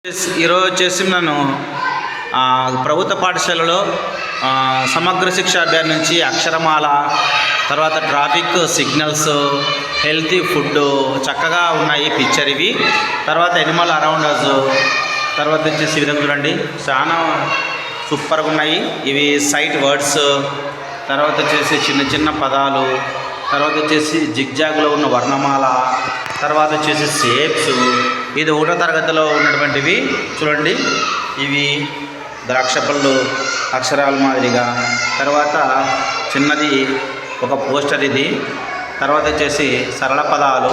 ఈరోజు వచ్చేసి నేను ప్రభుత్వ పాఠశాలలో సమగ్ర శిక్ష అభ్యాన్ నుంచి అక్షరమాల, తర్వాత ట్రాఫిక్ సిగ్నల్స్, హెల్తీ ఫుడ్ చక్కగా ఉన్నాయి పిక్చర్ ఇవి. తర్వాత ఎనిమల్ అరౌండ్ అస్, తర్వాత వచ్చేసి ఈ విధంగా చూడండి చాలా సూపర్గా ఉన్నాయి ఇవి. సైట్ వర్డ్స్, తర్వాత వచ్చేసి చిన్న చిన్న పదాలు, తర్వాత వచ్చేసి జిగ్జాగ్లో ఉన్న వర్ణమాల, తర్వాత వచ్చేసి షేప్స్. ఇది 1వ తరగతిలో ఉన్నటువంటివి చూడండి. ఇవి ద్రాక్ష పళ్ళు అక్షరాల మాదిరిగా. తర్వాత చిన్నది ఒక పోస్టర్ ఇది. తర్వాత వచ్చేసి సరళ పదాలు,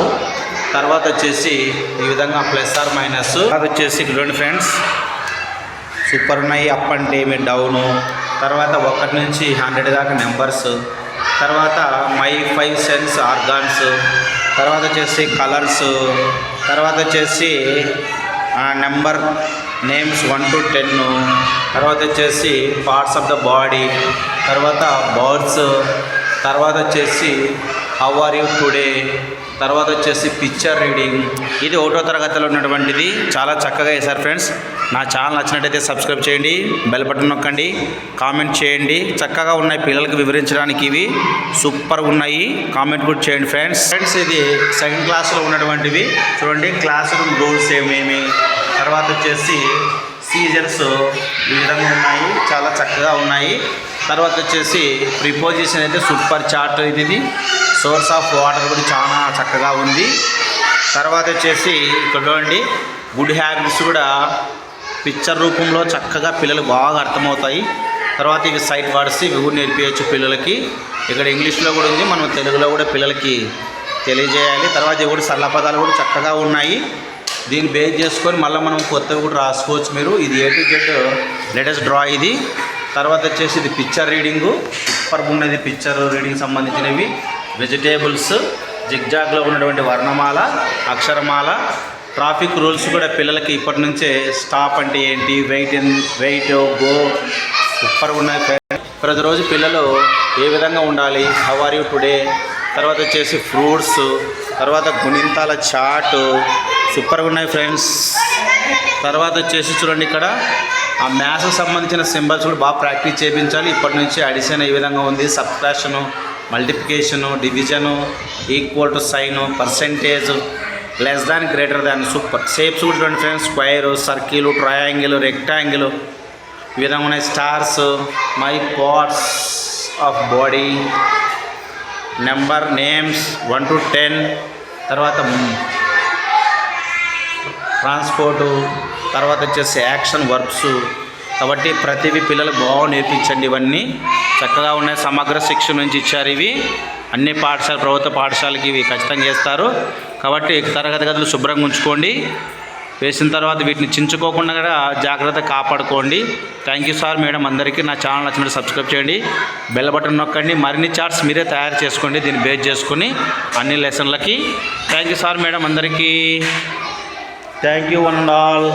తర్వాత వచ్చేసి ఈ విధంగా ప్లస్ ఆర్ మైనస్. అది వచ్చేసి చూడండి ఫ్రెండ్స్ సూపర్ ఉన్నాయి. అప్ అంటే మీ డౌను, తర్వాత 1 నుంచి 100 దాకా నెంబర్స్, తర్వాత మై 5 సెన్స్ ఆర్గాన్స్, తర్వాత వచ్చేసి కలర్స్, తర్వాత వచ్చేసి నెంబర్ నేమ్స్ 1 to 10, తర్వాత వచ్చేసి పార్ట్స్ ఆఫ్ ద బాడీ, తర్వాత బర్డ్స్, తర్వాత వచ్చేసి హౌ ఆర్ యూ టుడే, తర్వాత వచ్చేసి పిక్చర్ రీడింగ్. ఇది 1వ తరగతిలో ఉన్నటువంటిది. చాలా చక్కగా వేశారు ఫ్రెండ్స్. నా ఛానల్ నచ్చినట్టయితే సబ్స్క్రైబ్ చేయండి, బెల్ బటన్ నొక్కండి, కామెంట్ చేయండి. చక్కగా ఉన్నాయి పిల్లలకు వివరించడానికి. ఇవి సూపర్ ఉన్నాయి. కామెంట్ కూడా చేయండి ఫ్రెండ్స్. ఇది 2nd క్లాస్లో ఉన్నటువంటివి చూడండి. క్లాస్ రూమ్ రూల్స్ ఏమేమి, తర్వాత వచ్చేసి సీజన్స్ ఈ విధంగా ఉన్నాయి. చాలా చక్కగా ఉన్నాయి. తర్వాత వచ్చేసి ప్రిపోజిషన్ అయితే సూపర్ చార్ట్ ఇది. సోర్స్ ఆఫ్ వాటర్ కూడా చాలా చక్కగా ఉంది. తర్వాత వచ్చేసి ఇక్కడ చూడండి గుడ్ హ్యాబిట్స్ కూడా పిక్చర్ రూపంలో చక్కగా పిల్లలు బాగా అర్థమవుతాయి. తర్వాత ఇవి సైట్ వర్డ్స్, ఇవి కూడా నేర్పించవచ్చు పిల్లలకి. ఇక్కడ ఇంగ్లీష్లో కూడా ఉంది, మనం తెలుగులో కూడా పిల్లలకి తెలియజేయాలి. తర్వాత ఇవి కూడా సరళ పదాలు కూడా చక్కగా ఉన్నాయి. దీన్ని బేస్ చేసుకొని మళ్ళీ మనం కొత్తగా కూడా రాసుకోవచ్చు మీరు. ఇది A to Z latest draw ఇది. తర్వాత వచ్చేసి ఇది పిక్చర్ రీడింగు సూపర్గా ఉన్నది. పిక్చర్ రీడింగ్ సంబంధించినవి. వెజిటేబుల్స్, జిగ్జాగ్లో ఉన్నటువంటి వర్ణమాల, అక్షరమాల, ట్రాఫిక్ రూల్స్ కూడా పిల్లలకి ఇప్పటి నుంచే స్టాప్ అంటే ఏంటి, వెయిట్ గో సూపర్గా ఉన్నాయి. ప్రతిరోజు పిల్లలు ఏ విధంగా ఉండాలి, హౌ ఆర్ యూ టుడే, తర్వాత వచ్చేసి ఫ్రూట్స్, తర్వాత గుణింతాల చార్టు సూపర్గా ఉన్నాయి ఫ్రెండ్స్. తర్వాత వచ్చేసి చూడండి ఇక్కడ ఆ మ్యాథ్స్కి సంబంధించిన సింబల్స్ కూడా బాగా ప్రాక్టీస్ చేయించాలి ఇప్పటి నుంచి. అడిషన్ ఈ విధంగా ఉంది, subtraction, multiplication, division, equal to sign, percentage, less than greater than. Super. Shapes కూడా చూడండి friends. Square, circle, triangle, rectangle ఈ విధంగా ఉన్నాయి. Stars, my parts of body, number names 1 to 10, తర్వాత ట్రాన్స్పోర్టు, తర్వాత వచ్చేసి యాక్షన్ వర్బ్స్. కాబట్టి ప్రతివి పిల్లలకు బాగా నేర్పించండి. ఇవన్నీ చక్కగా ఉన్నాయి. సమగ్ర శిక్ష నుంచి ఇచ్చారు ఇవి. అన్ని పాఠశాల ప్రభుత్వ పాఠశాలకి ఇవి ఖచ్చితంగా చేస్తారు. కాబట్టి తరగతి గదులు శుభ్రంగా ఉంచుకోండి. వేసిన తర్వాత వీటిని చించుకోకుండా కూడా జాగ్రత్త కాపాడుకోండి. థ్యాంక్ యూ సార్ మేడం అందరికీ. నా ఛానల్ నచ్చినట్టు సబ్స్క్రైబ్ చేయండి, బెల్ బటన్ నొక్కండి. మరిన్ని చార్ట్స్ మీరే తయారు చేసుకోండి దీన్ని బేస్ చేసుకుని అన్ని లెసన్లకి. థ్యాంక్ యూ సార్ మేడం అందరికీ. Thank you one and all.